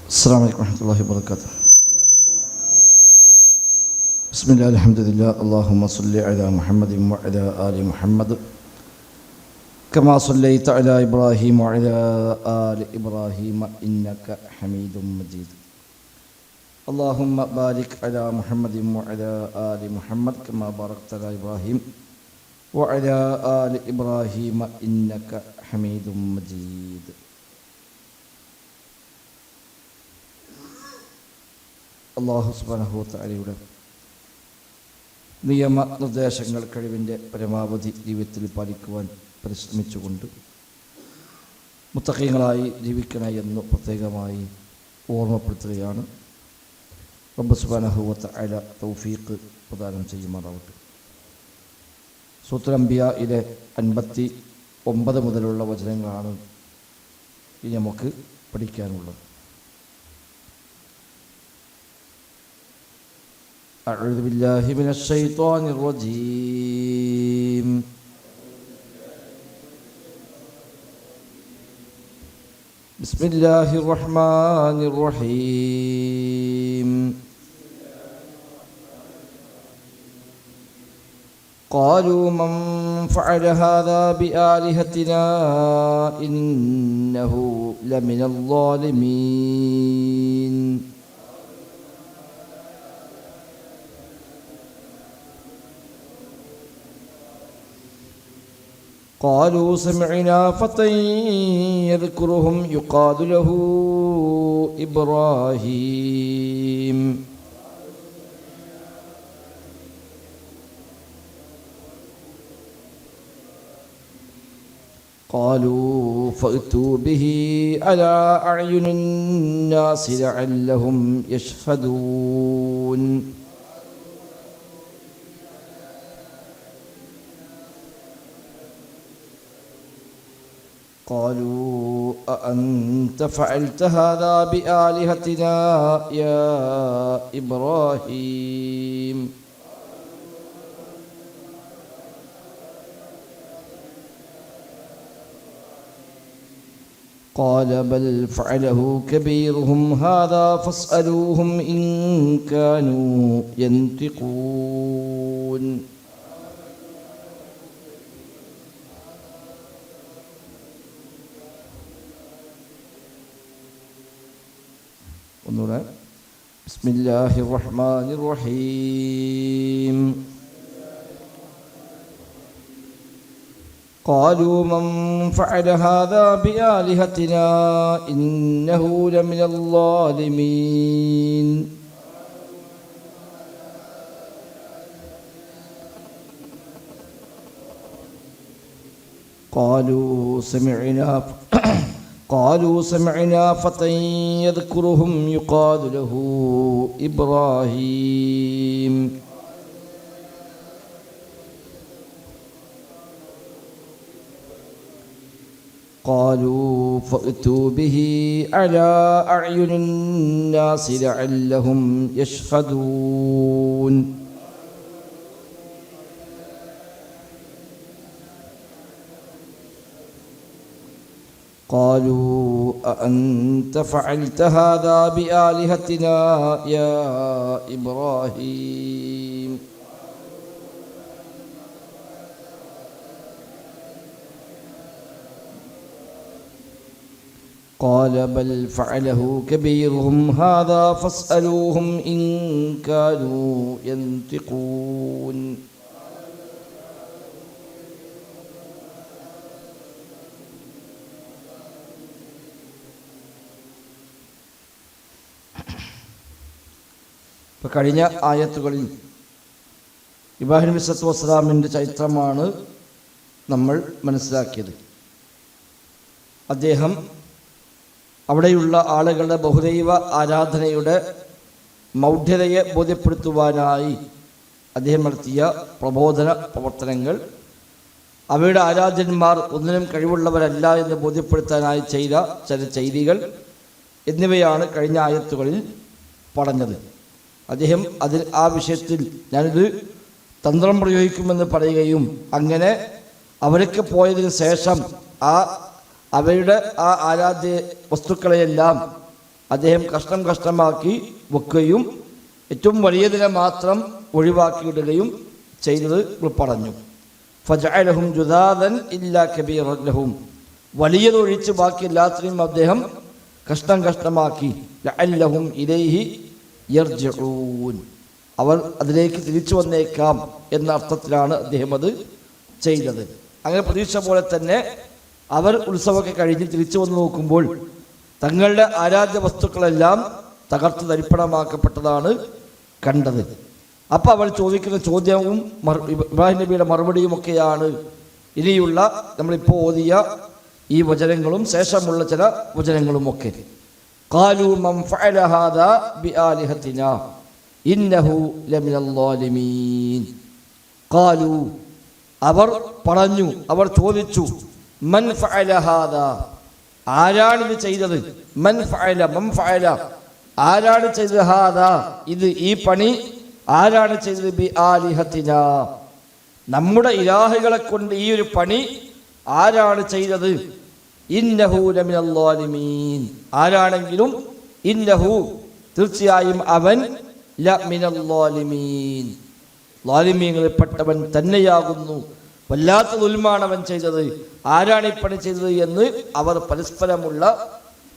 السلام عليكم ورحمة الله وبركاته. بسم الله الحمد لله اللهم صل على محمد وعلى آل محمد كما صليت على إبراهيم وعلى آل إبراهيم إنك حميد مجيد. اللهم بارك على محمد وعلى آل محمد كما باركت على إبراهيم وعلى آل إبراهيم إنك حميد مجيد. അല്ലാഹു സുബ്ഹാനഹു വ തആലയുടെ നിയമ നിർദ്ദേശങ്ങൾ കഴിവിൻ്റെ പരമാവധി ജീവിതത്തിൽ പാലിക്കുവാൻ പരിശ്രമിച്ചുകൊണ്ട് മുത്തഖീങ്ങളായി ജീവിക്കണേ എന്ന് പ്രത്യേകമായി ഓർമ്മപ്പെടുത്തുകയാണ്. റബ്ബ് സുബ്ഹാനഹു വ തആല തൗഫീഖ് പ്രദാനം ചെയ്യുമാറാവട്ടെ. സൂറത്തുൽ അംബിയായിലെ 59 മുതലുള്ള വചനങ്ങളാണ് ഇനി നമുക്ക് പഠിക്കാനുള്ളത്. أعوذ بالله من الشيطان الرجيم. بسم الله الرحمن الرحيم. قالوا من فعل هذا بآلهتنا إنه لمن الظالمين. قالوا سمعنا فتى يذكرهم يقال له إبراهيم. قالوا فأتوا به على أعين الناس لعلهم يشهدون. قالوا أأنت فعلت هذا بآلهتنا يا إبراهيم. قال بل فعله كبيرهم هذا فاسألوهم إن كانوا ينطقون. بسم الله الرحمن الرحيم. قالوا من فعل هذا بآلهتنا إنه لمن الظالمين. قالوا سمعنا فتى يذكرهم يقال له إبراهيم. قالوا فأتوا به على أعين الناس لعلهم يشهدون. قالوا أأنت فعلت هذا بآلهتنا يا إبراهيم. قال بل فعله كبيرهم هذا فاسألوهم إن كانوا ينطقون. കഴിഞ്ഞ ആയത്തുകളിൽ ഇബ്രാഹിം നബി സ്വല്ലല്ലാഹു അലൈഹി വസല്ലമിൻ്റെ ചരിത്രമാണ് നമ്മൾ മനസ്സിലാക്കിയത്. അദ്ദേഹം അവിടെയുള്ള ആളുകളുടെ ബഹുദൈവ ആരാധനയുടെ മൗഢ്യതയെ ബോധ്യപ്പെടുത്തുവാനായി അദ്ദേഹം നടത്തിയ പ്രബോധന പ്രവർത്തനങ്ങൾ, അവയുടെ ആരാധകന്മാർ ഒന്നിനും കഴിവുള്ളവരല്ല എന്ന് ബോധ്യപ്പെടുത്താനായി ചെയ്ത ചില ചെയ്തികൾ എന്നിവയാണ് കഴിഞ്ഞ ആയത്തുകളിൽ പറഞ്ഞത്. അദ്ദേഹം ആ വിഷയത്തിൽ ഞാനിത് തന്ത്രം പ്രയോഗിക്കുമെന്ന് പറയുകയും അങ്ങനെ അവരൊക്കെ പോയതിന് ശേഷം അവരുടെ ആ ആരാധ്യ വസ്തുക്കളെയെല്ലാം അദ്ദേഹം കഷ്ണം കഷ്ണമാക്കി വെക്കുകയും ഏറ്റവും വലിയതിനെ മാത്രം ഒഴിവാക്കിയിടുകയും ചെയ്തത് പറഞ്ഞു. ഫജഅലഹും ജുദാദൻ ഇല്ലാ കബീറൻ ലഹും, വലിയതൊഴിച്ച് ബാക്കി എല്ലാത്തിനെയും അദ്ദേഹം കഷ്ണം കഷ്ണമാക്കി. ലഅല്ലഹും ഇലൈഹി യർജിഊൻ, അവർ അതിലേക്ക് തിരിച്ചു വന്നേക്കാം എന്ന അർത്ഥത്തിലാണ് അദ്ദേഹം അത് ചെയ്തത്. അങ്ങനെ പ്രതീക്ഷ പോലെ തന്നെ അവർ ഉത്സവമൊക്കെ കഴിഞ്ഞ് തിരിച്ചു വന്ന് നോക്കുമ്പോൾ തങ്ങളുടെ ആരാധ്യ വസ്തുക്കളെല്ലാം തകർത്ത് തരിപ്പണമാക്കപ്പെട്ടതാണ് കണ്ടത്. അപ്പം അവർ ചോദിക്കുന്ന ചോദ്യവും ഇബ്രാഹിം നബിയുടെ മറുപടിയുമൊക്കെയാണ് ഇനിയുള്ള നമ്മളിപ്പോൾ ഓതിയ ഈ വചനങ്ങളും ശേഷമുള്ള ചില വചനങ്ങളുമൊക്കെ. ഖാലൂ മൻ ഫഅല ഹാദാ ബിആലിഹതിനാ ഇന്നഹു ലമിനൽ ളാലിമീൻ. ഖാലൂ, അവർ പറഞ്ഞു, അവർ ചോദിച്ചു, മൻ ഫഅല ഹാദാ, ആരാണിത് ചെയ്തത്? മൻ ഫഅല, മൻ ഫഅല, ആരാണ് ചെയ്തത്? ഹാദാ, ഇത്, ഈ പണി ആരാണ് ചെയ്തത്? ബിആലിഹതിനാ, നമ്മുടെ ഇലാഹുകളെ കൊണ്ട് ഈ ഒരു പണി ആരാണ് ചെയ്തത്? ഇന്നഹു ലമിനൽ ളാലിമീൻ, ആരാണെങ്കിലും ഇന്നഹു, തീർച്ചയായും അവൻ, ലമിനൽ ളാലിമീൻ, ളാലിമീങ്ങളിൽപ്പെട്ടവൻ തന്നെയാകുന്നു. വല്ലാത്ത ദുൽമാണ് അവൻ ചെയ്തത്. ആരാണ് ഈ പണി ചെയ്തത് എന്ന് അവർ പരസ്പരമുള്ള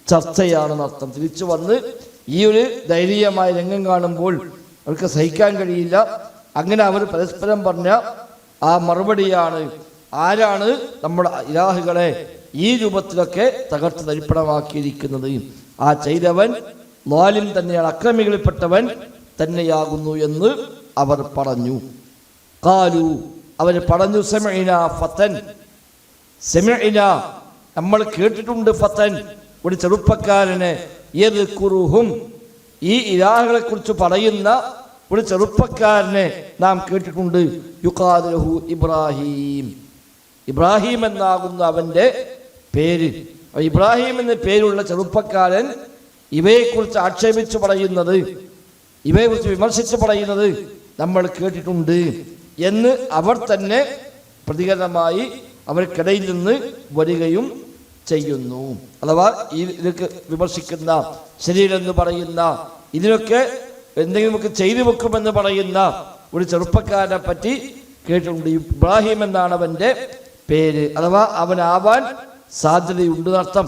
ചർച്ചയാണെന്നർത്ഥം. തിരിച്ചു വന്ന് ഈ ഒരു ധൈര്യമായ രംഗം കാണുമ്പോൾ അവർക്ക് സഹിക്കാൻ കഴിയില്ല. അങ്ങനെ അവർ പരസ്പരം പറഞ്ഞ ആ മറുപടിയാണ്, ആരാണ് നമ്മുടെ ഇലാഹുകളെ ഈ രൂപത്തിലൊക്കെ തകർത്ത് തരിപ്പണമാക്കിയിരിക്കുന്നത്? ആ ചെയ്തവൻ ളാലിം തന്നെയാണ്, അക്രമികളിൽപ്പെട്ടവൻ തന്നെയാകുന്നു എന്ന് അവർ പറഞ്ഞു. ഖാലു, അവർ പറഞ്ഞു, സമിഅന ഫതൻ, സമിഅന, നമ്മൾ കേട്ടിട്ടുണ്ട്, ഫതൻ, ഒരു ചെറുപ്പക്കാരനെ, യദ്കുറുഹും, ഈ ഇലാഹുകളെ കുറിച്ച് പറയുന്ന ഒരു ചെറുപ്പക്കാരനെ നാം കേട്ടിട്ടുണ്ട്. യുഖാലു ലഹു ഇബ്രാഹിം, ഇബ്രാഹിം എന്നാകുന്ന അവൻ്റെ പേര്. ഇബ്രാഹിം എന്ന പേരുള്ള ചെറുപ്പക്കാരൻ ഇവയെക്കുറിച്ച് ആക്ഷേപിച്ച് പറയുന്നത്, ഇവയെക്കുറിച്ച് വിമർശിച്ച് പറയുന്നത് നമ്മൾ കേട്ടിട്ടുണ്ട് എന്ന് അവർ തന്നെ പ്രതികരണമായി അവർക്കിടയിൽ നിന്ന് വരികയും ചെയ്യുന്നു. അഥവാ ഇതൊക്കെ വിമർശിക്കുന്ന, ശരീരെന്ന് പറയുന്ന, ഇതിനൊക്കെ എന്തെങ്കിലുമൊക്കെ ചെയ്തു വെക്കുമെന്ന് പറയുന്ന ഒരു ചെറുപ്പക്കാരനെ പറ്റി കേട്ടിട്ടുണ്ട്. ഇബ്രാഹിം എന്നാണ് അവൻ്റെ പേര്, അഥവാ അവനാവാൻ സാധ്യതയുണ്ട് എന്നർത്ഥം.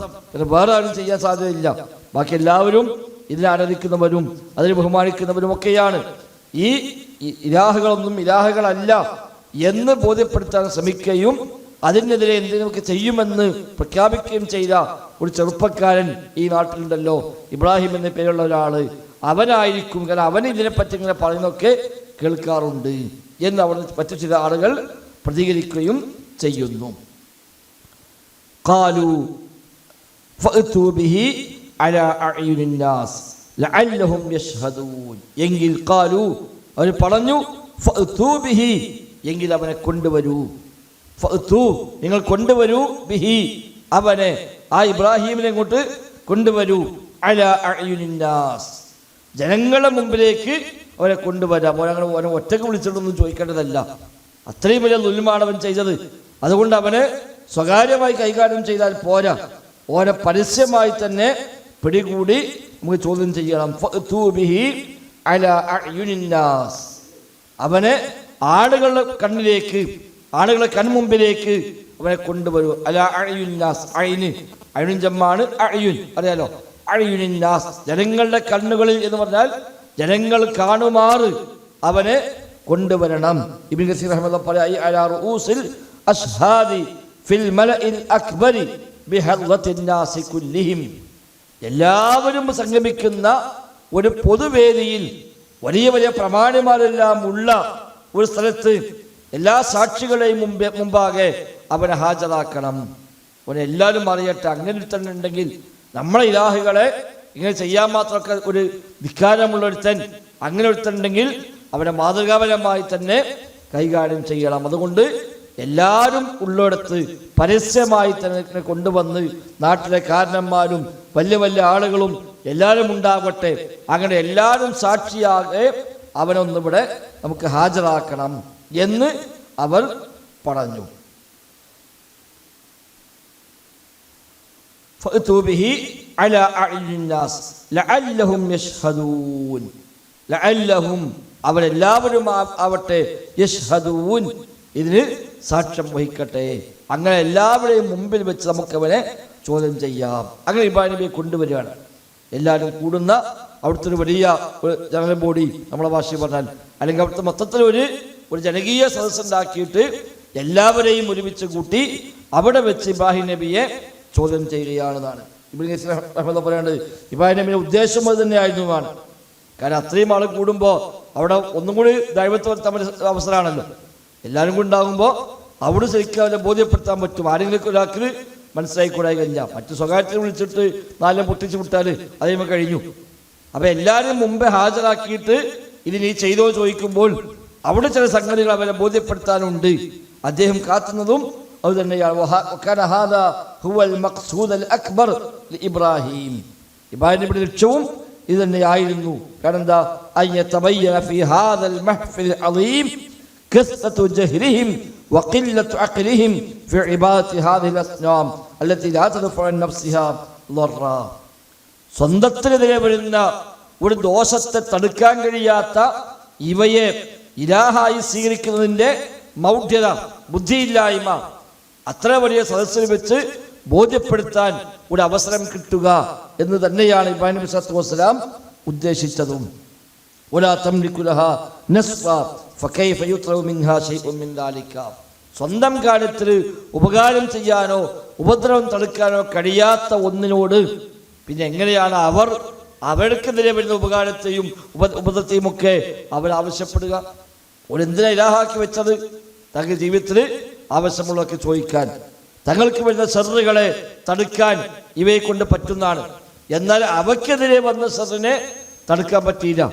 വേറെ ആരും ചെയ്യാൻ സാധ്യതയില്ല. ബാക്കി എല്ലാവരും ഇതിനെ ആരാധിക്കുന്നവരും അതിനെ ബഹുമാനിക്കുന്നവരും ഒക്കെയാണ്. ഈ ഇലാഹുകളൊന്നും ഇലാഹുകളല്ല എന്ന് ബോധ്യപ്പെടുത്താൻ ശ്രമിക്കുകയും അതിനെതിരെ എന്തെങ്കിലുമൊക്കെ ചെയ്യുമെന്ന് പ്രഖ്യാപിക്കുകയും ചെയ്ത ഒരു ചെറുപ്പക്കാരൻ ഈ നാട്ടിലുണ്ടല്ലോ, ഇബ്രാഹിം എന്ന പേരുള്ള ഒരാള്, അവനായിരിക്കും. കാരണം അവൻ ഇതിനെപ്പറ്റി ഇങ്ങനെ പറയുന്നതൊക്കെ കേൾക്കാറുണ്ട് എന്ന് അവർ മറ്റു ചില ആളുകൾ പ്രതികരിക്കുകയും ചെയ്യുന്നു. ഖാലു ഫഅ്തു ബിഹി അലാ അഅ്യുനിൻ നാസ് ലഅല്ലഹും യശ്ഹദൂൻ, എങ്കിൽ ഖാലു, അവർ പറഞ്ഞു, ഫഅ്തു ബിഹി, എങ്കിൽ അവനെ കൊണ്ടുവരൂ. ഫഅ്തു, നിങ്ങൾ കൊണ്ടുവരൂ, ബിഹി, അവനെ, ആ ഇബ്രാഹിമിനെ ഇങ്ങോട്ട് കൊണ്ടുവരൂ. അലാ അഅ്യുനിൻ നാസ്, ജനങ്ങളുടെ മുമ്പിലേക്ക് അവനെ കൊണ്ടുവരാം. അവനെ ഒറ്റക്ക് വിളിച്ചിട്ടൊന്നും ചോദിക്കേണ്ടതല്ല. അത്രയും വലിയ ദുൽമാണ് അവൻ ചെയ്തത്. അതുകൊണ്ട് അവനെ സ്വകാര്യമായി കൈകാര്യം ചെയ്താൽ പോരാ, ഓനെ പരസ്യമായി തന്നെ പിടികൂടി നമുക്ക് ചോദ്യം ചെയ്യണം. ഫഅ്തു ബിഹി അലാ അഅ്യുനിൻ നാസ്, അവനെ ആളുകളുടെ കണ്ണിലേക്ക്, ആളുകളുടെ കൺമുമ്പിലേക്ക് അവനെ കൊണ്ടുവരൂ. അലാ അഅ്യുനിൻ നാസ്, ഐന്, ഐനുൻ ജമ്മാണ്, അഅ്യുൻ അറിയാലോ, അഅ്യുനിൻ നാസ്, ജനങ്ങളുടെ കണ്ണുകളിൽ എന്ന് പറഞ്ഞാൽ ജനങ്ങൾ കാണുമാറ് അവനെ കൊണ്ടുവരണം. ഇബ്നു കസീർ റഹ്മത്തുള്ളാഹി പറയി, അലാ റൂസിൽ അശ്ഹാദി ഫിൽ മലഇൽ അക്ബരി ബിഹദ്റത്തിൻ നാസി കുല്ലിഹിം, എല്ലാവരും സംഗമിക്കുന്ന ഒരു പൊതുവേദിയിൽ വലിയ വലിയ പ്രമാണിമാരെല്ലാം ഉള്ള ഒരു സ്ഥലത്ത് എല്ലാ സാക്ഷികളെയും മുമ്പാകെ അവനെ ഹാജരാക്കണം. അവനെ എല്ലാവരും അറിയട്ടെ. അങ്ങനെ തന്നെ ഉണ്ടെങ്കിൽ നമ്മളെ ഇലാഹുകളെ ഇങ്ങനെ ചെയ്യാൻ മാത്രമൊക്കെ ഒരു ധിക്കാരമുള്ള ഒരുത്തൻ, അങ്ങനെ ഒരുത്തനുണ്ടെങ്കിൽ അവനെ മാതൃകാപരമായി തന്നെ കൈകാര്യം ചെയ്യണം. അതുകൊണ്ട് എല്ലാവരും ഉള്ളിടത്ത് പരസ്യമായി തന്നെ കൊണ്ടുവന്ന് നാട്ടിലെ കാരണന്മാരും വലിയ വലിയ ആളുകളും എല്ലാവരും ഉണ്ടാകട്ടെ. അങ്ങനെ എല്ലാവരും സാക്ഷിയാകെ അവനൊന്നിവിടെ നമുക്ക് ഹാജരാക്കണം എന്ന് അവർ പറഞ്ഞു. ഫഅ്തു ബിഹി അലാ അഅ്യുനിന്നാസ് ലഅല്ലഹും യശ്ഹദൂൻ. ലഅല്ലഹും അവരെല്ലാവരും ആവട്ടെ യശ്ഹദൂൻ ഇതിന് സാക്ഷ്യം വഹിക്കട്ടെ. അങ്ങനെ എല്ലാവരുടെയും മുമ്പിൽ വെച്ച് നമുക്കവനെ ചോദ്യം ചെയ്യാം. അങ്ങനെ ഇബ്രാഹിം നബിയെ കൊണ്ടുവരികയാണ്. എല്ലാവരും കൂടുന്ന അവിടുത്തെ ഒരു വലിയ ജനറൽ ബോഡി, നമ്മളെ ഭാഷയിൽ പറഞ്ഞാൽ, അല്ലെങ്കിൽ അവിടുത്തെ മൊത്തത്തിൽ ഒരു ജനകീയ സദസ്സുണ്ടാക്കിയിട്ട് എല്ലാവരെയും ഒരുമിച്ച് കൂട്ടി അവിടെ വെച്ച് ഇബ്രാഹിം നബിയെ ചോദ്യം ചെയ്യുകയാണെന്നാണ് ഇബ്നു കസീർ റഹ്മത്തുള്ളാഹി പറയുന്നത്. ഇബ്രാഹിം നബിയുടെ ഉദ്ദേശം അത് തന്നെയായിരുന്നുമാണ്. കാരണം അത്രയും ആൾ കൂടുമ്പോൾ അവിടെ ഒന്നും കൂടി ദൈവത്തെ വരുത്താൻ അവസരമാണല്ലോ. എല്ലാവരും കൂടി ഉണ്ടാകുമ്പോൾ അവിടെ ശരിക്കും അവരെ ബോധ്യപ്പെടുത്താൻ പറ്റും. ആരെങ്കിലും ഒരാൾക്ക് മനസ്സിലായിക്കൂടായി കഴിഞ്ഞാൽ മറ്റു സ്വകാര്യത്തിൽ വിളിച്ചിട്ട് നാലും പൊട്ടിച്ച് വിട്ടാൽ അതേമ കഴിഞ്ഞു. അപ്പം എല്ലാവരും മുമ്പേ ഹാജരാക്കിയിട്ട് ഇതിന് ചെയ്തോ ചോദിക്കുമ്പോൾ അവിടെ ചില സംഗതികൾ അവരെ ബോധ്യപ്പെടുത്താനുണ്ട്. അദ്ദേഹം കാത്തുന്നതും അത് തന്നെയാണ്. ഇബ്രാഹിം നബിയുടെ ലക്ഷ്യവും ഇത് തന്നെയായിരുന്നു. കാരണം എന്താ, സ്വന്തത്തിനെതിരെ വരുന്ന ഒരു ദോഷത്തെ തടുക്കാൻ കഴിയാത്ത ഇവയെ ഇലാഹായി സ്വീകരിക്കുന്നതിന്റെ മൗഢ്യത, ബുദ്ധിയില്ലായ്മ അത്ര വലിയ സദസ്സിൽ വെച്ച് ബോധ്യപ്പെടുത്താൻ ഒരു അവസരം കിട്ടുക എന്ന് തന്നെയാണ് ഇബ്രാഹിം നബി സ്വല്ലല്ലാഹു അലൈഹി വസല്ലം ഉദ്ദേശിച്ചതും. സ്വന്തം കാര്യത്തിൽ ഉപകാരം ചെയ്യാനോ ഉപദ്രവം തടുക്കാനോ കഴിയാത്ത ഒന്നിനോട് പിന്നെ എങ്ങനെയാണ് അവർക്കെതിരെ വരുന്ന ഉപകാരത്തെയും ഉപദ്രവത്തെയും ഒക്കെ അവർ ആവശ്യപ്പെടുക? ഒരെന്തിനാ ഇലാഹാക്കി വെച്ചത്? തങ്ങളുടെ ജീവിതത്തിൽ ആവശ്യമുള്ളതൊക്കെ ചോദിക്കാൻ, തങ്ങൾക്ക് വരുന്ന ഷർറുകളെ തടുക്കാൻ ഇവയെ കൊണ്ട് പറ്റുന്നതാണ്. എന്നാൽ അവയ്ക്കെതിരെ വന്ന ഷർറിനെ തടുക്കാൻ പറ്റിയില്ല.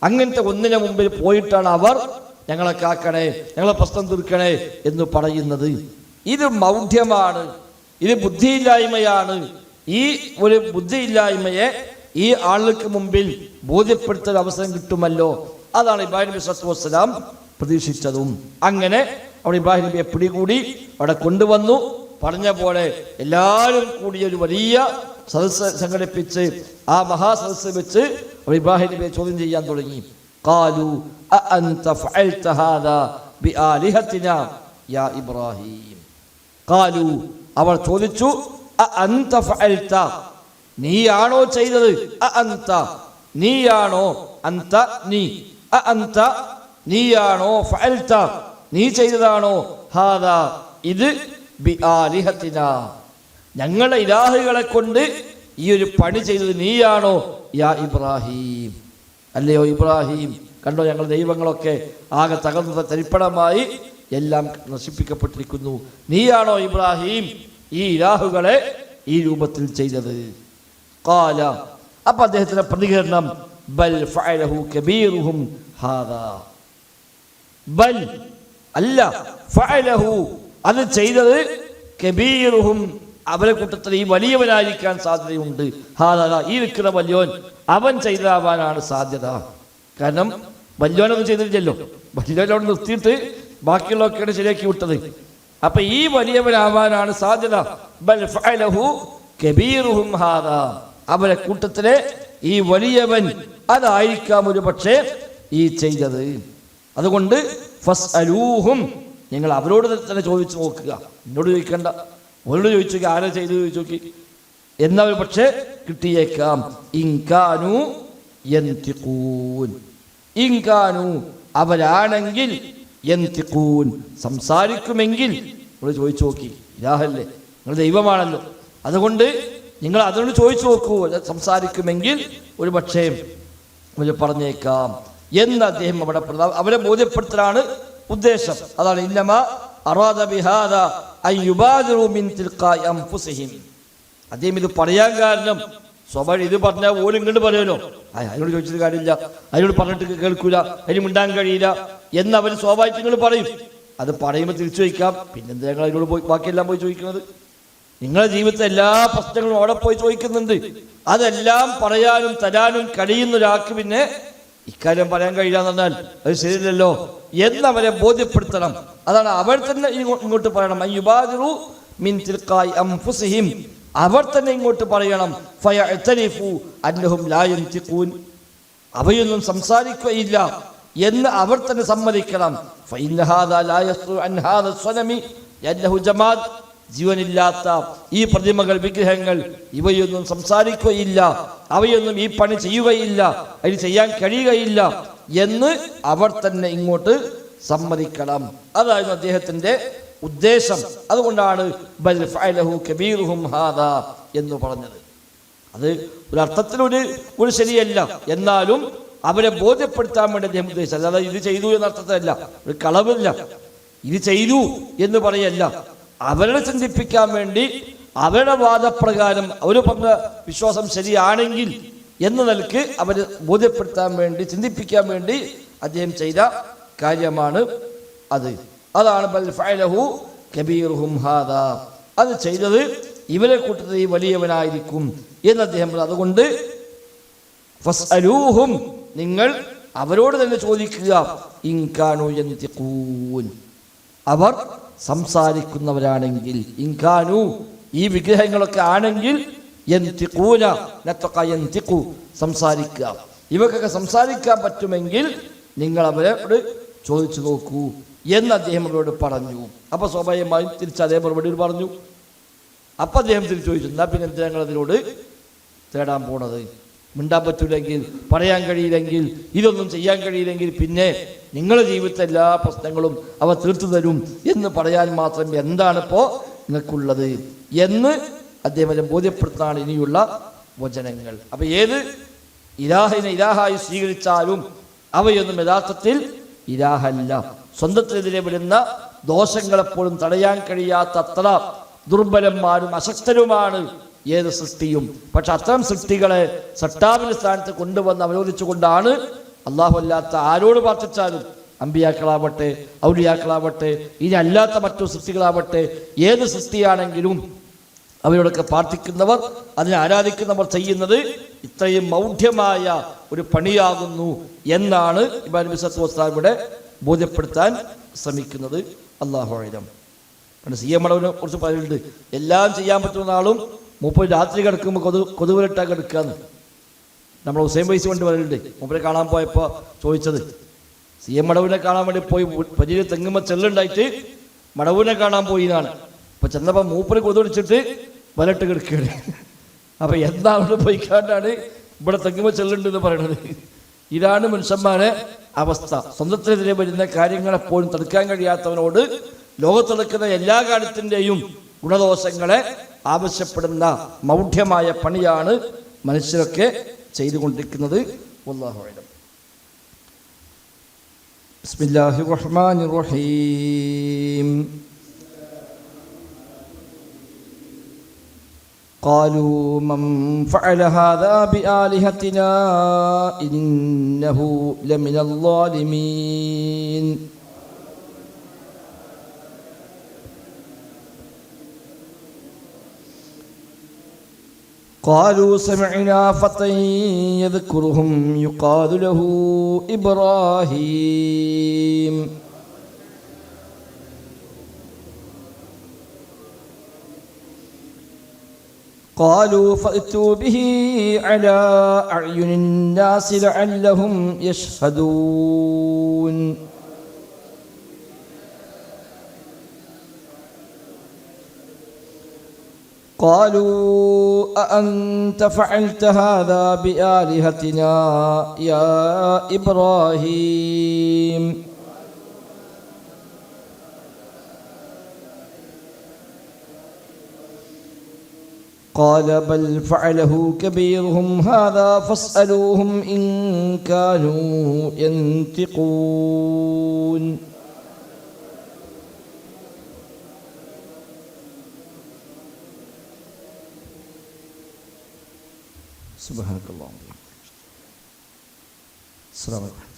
അങ്ങനത്തെ ഒന്നിനെ മുമ്പിൽ പോയിട്ടാണ് അവർ ഞങ്ങളെ കാക്കണേ, ഞങ്ങളെ പ്രശ്നം തീർക്കണേ എന്ന് പറയുന്നത്. ഇത് മൗഢ്യമാണ്, ഇത് ബുദ്ധിയില്ലായ്മയാണ്. ഈ ഒരു ബുദ്ധിയില്ലായ്മയെ ഈ ആളുകൾക്ക് മുമ്പിൽ ബോധ്യപ്പെടുത്താൻ അവസരം കിട്ടുമല്ലോ. അതാണ് ഇബ്രാഹിം നബി സ്വല്ലല്ലാഹു അലൈഹി വസല്ലം പ്രതീക്ഷിച്ചതും. അങ്ങനെ അവിടെ ഇബ്രാഹിം നബിയെ പിടികൂടി അവിടെ കൊണ്ടുവന്നു. പറഞ്ഞ പോലെ എല്ലാവരും കൂടി ഒരു വലിയ സദസ്സ് സംഘടിപ്പിച്ച് ആ മഹാസദസ്സ് വെച്ച് ഇബ്രാഹിം നബിയെ ചോദ്യം ചെയ്യാൻ തുടങ്ങി. ഖാലു അഅൻത ഫഅൽത ഹാദാ ബിആലിഹതിനാ യാ ഇബ്രാഹിം. ഖാലു അവർ ചോദിച്ചു, അഅൻത ഫഅൽത നീയാണോ ചെയ്തത്? അഅൻത നീയാണോ, അൻത നീ, അഅൻത നീയാണോ, ഫഅൽത നീ ചെയ്തതാണോ, ഹാദാ ഇത്, ബിആലിഹതിനാ ഞങ്ങളുടെ ഇലാഹുകളെ കൊണ്ട് ഈ ഒരു പണി ചെയ്തത് നീയാണോ, യാ ഇബ്രാഹിം അല്ലയോ ഇബ്രാഹിം. കണ്ടോ, ഞങ്ങളുടെ ദൈവങ്ങളൊക്കെ ആകെ തകർന്ന തരിപ്പണമായി എല്ലാം നശിപ്പിക്കപ്പെട്ടിരിക്കുന്നു. നീയാണോ ഇബ്രാഹിം ഈ ഇലാഹുകളെ ഈ രൂപത്തിൽ ചെയ്തത്? ഖാല അപ്പൊ അദ്ദേഹത്തിന്റെ പ്രതികരണം, ബൽ ഫഅലഹു കബീറുഹും ഹാദാ. ബൽ അല്ല, ഫഅലഹു അത് ചെയ്തത്, കബീറുഹും അവരെ കൂട്ടത്തിൽ ഈ വലിയവനായിരിക്കാൻ സാധ്യതയുണ്ട്. ഹാദാ ഈ നിൽക്കുന്ന വലിയോൻ അവൻ ചെയ്താവാനാണ് സാധ്യത. കാരണം വലിയോനൊന്നും ചെയ്തിട്ടില്ലല്ലോ, വലിയോനോട് നിർത്തിയിട്ട് ബാക്കിയുള്ളതൊക്കെയാണ് ശരിയാക്കി വിട്ടത്. അപ്പൊ ഈ വലിയവനാവാനാണ് സാധ്യത. ബൽ ഫഅലഹു കബീറുഹും ഹാദാ അവരെ കൂട്ടത്തിലെ ഈ വലിയവൻ അതായിരിക്കാം ഒരു പക്ഷേ ഈ ചെയ്തത്. അതുകൊണ്ട് ഫസ്അലൂഹും നിങ്ങൾ അവരോട് തന്നെ ചോദിച്ചു നോക്കുക. എന്നോട് ചോദിക്കണ്ട, അവരോട് ചോദിച്ചു നോക്കി, ആരാ ചെയ്ത് ചോദിച്ചു നോക്കി. എന്നവർ പക്ഷേ കിട്ടിയേക്കാം. ഇൻകാനു യന്തിഖൂൻ, ഇൻകാനു അവരാണെങ്കിൽ, യന്തിഖൂൻ സംസാരിക്കുമെങ്കിൽ നിങ്ങൾ ചോദിച്ചു നോക്കി. ഇലാഹല്ലേ, നിങ്ങൾ ദൈവമാണല്ലോ, അതുകൊണ്ട് നിങ്ങൾ അതിനോട് ചോദിച്ചു നോക്കൂ. സംസാരിക്കുമെങ്കിൽ ഒരു പക്ഷേ അവർ പറഞ്ഞേക്കാം എന്ന് അദ്ദേഹം അവിടെ അവരെ ബോധ്യപ്പെടുത്തലാണ് ഉദ്ദേശം. അതാണ് ഇന്നമാ അറാദ ബിഹാദാ അൻ യുബാദിറു മിൻ തിൽഖാഇ അൻഫുസിഹിം. അദ്ദേഹം ഇത് പറയാൻ കാരണം സ്വാഭാവികം, ഇത് പറഞ്ഞാൽ ഓലും ഇങ്ങോട്ട് പറയുമല്ലോ, അതിനോട് ചോദിച്ചിട്ട് കാര്യമില്ല, അതിനോട് പറഞ്ഞിട്ട് കേൾക്കൂല, അതിന് മിണ്ടാൻ കഴിയില്ല എന്ന് അവർ സ്വാഭാവികം നിങ്ങൾ പറയും. അത് പറയുമ്പോൾ തിരിച്ചു ചോദിക്കാം. പിന്നെന്താ ഞങ്ങൾ അതിനോട് പോയി ബാക്കിയെല്ലാം പോയി ചോദിക്കുന്നത്? നിങ്ങളുടെ ജീവിതത്തിലെ എല്ലാ പ്രശ്നങ്ങളും അവിടെ പോയി ചോദിക്കുന്നുണ്ട്. അതെല്ലാം പറയാനും തരാനും കഴിയുന്ന ഒരാൾക്ക് പിന്നെ ഇക്കാര്യം പറയാൻ കഴിയില്ലാന്ന് പറഞ്ഞാൽ അത് ശരിയല്ലല്ലോ എന്നവരെ ബോധ്യപ്പെടുത്തണം. അതാണ് അവർ തന്നെ ഇങ്ങോട്ട് പറയണം, യുബാദിറു മിൻ തിൽഖാഇ അൻഫുസിഹിം അവർ തന്നെ ഇങ്ങോട്ട് പറയണം ഫയഅ്തരിഫു അന്നഹും ലാ യൻതിഖൂൻ, അവയൊന്നും സംസാരിക്കുകയില്ല എന്ന് അവർ തന്നെ സമ്മതിക്കണം. ഫഇന്ന ഹാദാ ലാ യസ്റു അൻ ഹാദാ സ്വനമി ലഅന്നഹു ജമാദ്, ജീവനില്ലാത്ത ഈ പ്രതിമകൾ, വിഗ്രഹങ്ങൾ ഇവയൊന്നും സംസാരിക്കുകയില്ല, അവയൊന്നും ഈ പണി ചെയ്യുകയില്ല, അത് ചെയ്യാൻ കഴിയുകയില്ല എന്ന് അവർ തന്നെ ഇങ്ങോട്ട് സമ്മതിക്കണം. അതായിരുന്നു അദ്ദേഹത്തിന്റെ ഉദ്ദേശം. അതുകൊണ്ടാണ് ബൽ ഫഅലഹു കബീറുഹും ഹാദാ എന്ന് പറഞ്ഞത്. അത് ഒരർത്ഥത്തിലൊരു ശരിയല്ല, എന്നാലും അവരെ ബോധ്യപ്പെടുത്താൻ വേണ്ടി അദ്ദേഹം ഉദ്ദേശിച്ചത്. അല്ലാതെ ഇത് ചെയ്തു എന്ന അർത്ഥത്തിലല്ല, ഒരു കളവില്ല, ഇത് ചെയ്തു എന്ന് പറയല്ല. അവരെ ചിന്തിപ്പിക്കാൻ വേണ്ടി, അവരുടെ വാദപ്രകാരം അവർ പറഞ്ഞ വിശ്വാസം ശരിയാണെങ്കിൽ എന്ന നിലക്ക് അവരെ ബോധ്യപ്പെടുത്താൻ വേണ്ടി, ചിന്തിപ്പിക്കാൻ വേണ്ടി അദ്ദേഹം ചെയ്ത കാര്യമാണ് അത്. അതാണ് ബൽ ഫഅലഹു കബീറുഹും ഹാദാ, അത് ചെയ്തത് ഇവരെ കൂട്ടത്തിൽ ഈ വലിയവനായിരിക്കും എന്ന് അദ്ദേഹം പറഞ്ഞു. അതുകൊണ്ട് ഫസ്അലൂഹും, നിങ്ങൾ അവരോട് തന്നെ ചോദിക്കുക, ഇൻ കാനൂ യൻതിഖൂൻ, അവർ സംസാരിക്കുന്നവരാണെങ്കിൽ, ഇൻ കാനൂ ഈ വിഗ്രഹങ്ങളൊക്കെ ആണെങ്കിൽ, യൻതിഖൂന നതഖ യൻതിഖു, സംസാരിക്കുക, ഇവക്കൊക്കെ സംസാരിക്കാൻ പറ്റുമെങ്കിൽ നിങ്ങൾ അവരോട് ചോദിച്ചു നോക്കൂ എന്ന് അദ്ദേഹം അവരോട് പറഞ്ഞു. അപ്പൊ സ്വാഭാവികമായും തിരിച്ച് അതേ മറുപടി പറഞ്ഞു. അപ്പൊ അദ്ദേഹം തിരിച്ചു ചോദിച്ചു, എന്നാ പിന്നെ എന്തിനാ ഞങ്ങൾ അതിനോട് തേടാൻ പോണത്? മിണ്ടാൻ പറ്റൂലെങ്കിൽ, പറയാൻ കഴിയില്ലെങ്കിൽ, ഇതൊന്നും ചെയ്യാൻ കഴിയില്ലെങ്കിൽ പിന്നെ നിങ്ങളുടെ ജീവിതത്തെ എല്ലാ പ്രശ്നങ്ങളും അവ തീർത്തു തരും എന്ന് പറയാൻ മാത്രം എന്താണിപ്പോ നിങ്ങൾക്കുള്ളത് എന്ന് അദ്ദേഹം ബോധ്യപ്പെടുത്താണ് ഇനിയുള്ള വചനങ്ങൾ. അപ്പൊ ഏത് ഇലാഹിനെ ഇലാഹായി സ്വീകരിച്ചാലും അവയൊന്നും യഥാർത്ഥത്തിൽ ഇലാഹല്ല. സ്വന്തത്തിനെതിരെ വരുന്ന ദോഷങ്ങളെപ്പോഴും തടയാൻ കഴിയാത്തത്ര ദുർബലന്മാരും അശക്തരുമാണ് ഏത് സൃഷ്ടിയും. പക്ഷെ അത്തരം സൃഷ്ടികളെ സട്ടാവിന്റെ സ്ഥാനത്ത് കൊണ്ടുവന്ന് അവരോധിച്ചുകൊണ്ടാണ് അല്ലാഹു അല്ലാത്ത ആരോട് പ്രാർത്ഥിച്ചാലും, അമ്പിയാക്കളാവട്ടെ, ഔലിയാക്കളാവട്ടെ, ഇനി അല്ലാത്ത മറ്റു സൃഷ്ടികളാവട്ടെ, ഏത് സൃഷ്ടിയാണെങ്കിലും അവരോടൊക്കെ പ്രാർത്ഥിക്കുന്നവർ, അതിനെ ആരാധിക്കുന്നവർ ചെയ്യുന്നത് ഇത്രയും മൗഢ്യമായ ഒരു പണിയാകുന്നു എന്നാണ് ഇമാം നബി സല്ലല്ലാഹു അലൈഹി വസല്ലം ഇവിടെ ബോധ്യപ്പെടുത്താൻ ശ്രമിക്കുന്നത്. അല്ലാഹു അഅലം. സി എം മടവിനെ കുറിച്ച് പറയുന്നുണ്ട്, എല്ലാം ചെയ്യാൻ പറ്റുന്ന ആളും മൂപ്പര് രാത്രി കിടക്കുമ്പോൾ കൊതുവിലിട്ടാ കിടക്കാന്ന്. നമ്മൾ ഹുസൈൻ വൈസി കൊണ്ട് പറയുന്നുണ്ട്, മൂപ്പരെ കാണാൻ പോയപ്പോൾ ചോദിച്ചത്, സി എം മടവിനെ കാണാൻ വേണ്ടി പോയി വലിയ തെങ്ങുമ്പോൾ ചെല്ലുണ്ടായിട്ട് മടവിനെ കാണാൻ പോയി എന്നാണ്. അപ്പൊ ചെന്നപ്പോൾ മൂപ്പര് കൊതുവിളിച്ചിട്ട് വലട്ട് കിടക്കുകയാണ്. അപ്പൊ എന്താണ് പോയിക്കാണ്ടാണ് ഇവിടെ തെങ്ങുമ്പോൾ ചെല്ലുണ്ടെന്ന് പറയുന്നത്. ഇതാണ് മനുഷ്യന്മാരെ അവസ്ഥ. സ്വന്തത്തിനെതിരെ വരുന്ന കാര്യങ്ങളെപ്പോഴും തടുക്കാൻ കഴിയാത്തവനോട് ലോകത്ത് നടക്കുന്ന എല്ലാ കാര്യത്തിൻ്റെയും ഗുണദോഷങ്ങളെ ആവശ്യപ്പെടുന്ന മൗഢ്യമായ പണിയാണ് മനുഷ്യരൊക്കെ ചെയ്തുകൊണ്ടിരിക്കുന്നത്. വല്ലാഹു അഅലം. ബിസ്മില്ലാഹിർ റഹ്മാനിർ റഹീം. قالوا من فعل هذا بآلهتنا إنه لمن الظالمين. قالوا سمعنا فتى يذكرهم يقال له إبراهيم. قالوا فأتوا به على أعين الناس لعلهم يشهدون. قالوا أأنت فعلت هذا بآلهتنا يا إبراهيم. قال بل فعله كبيرهم هذا فاسألوهم إن كانوا ينطقون. سبحانك اللهم وبحمدك. السلام عليكم.